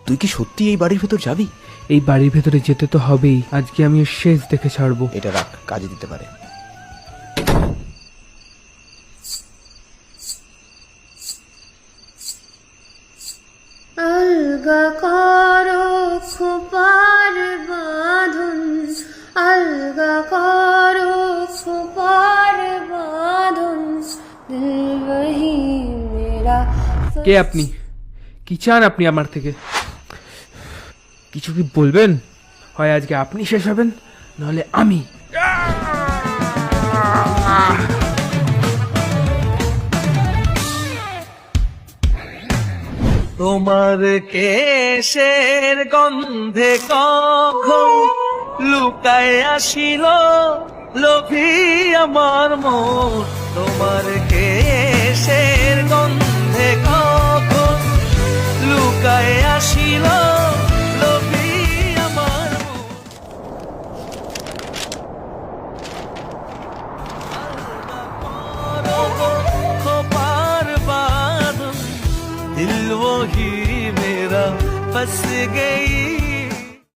তুই কি সত্যি এই বাড়ির ভেতর যাবি? এই বাড়ির ভেতরে যেতে তো হবেই, আজকে আমি ওর শেষ দেখে ছাড়বো। এটা রাখ, কাজে দিতে পারে। আলগা করো খোপার বাঁধন, আলগা করো খোপার বাঁধন, দিল বহি মেরা। কে আপনি? কি চান আপনি আমার থেকে? কিছু কি বলবেন? হয় আজকে আপনি শেষ হবেন, নাহলে আমি। তোমার কেশের গন্ধে কখন লুকায় আসিল লোভী আমার মন। তোমার কেশের গন্ধে কখন লুকায় আসিল লোভী আমার মন। খোপার বাঁধন, दिल वो ही मेरा फंस गई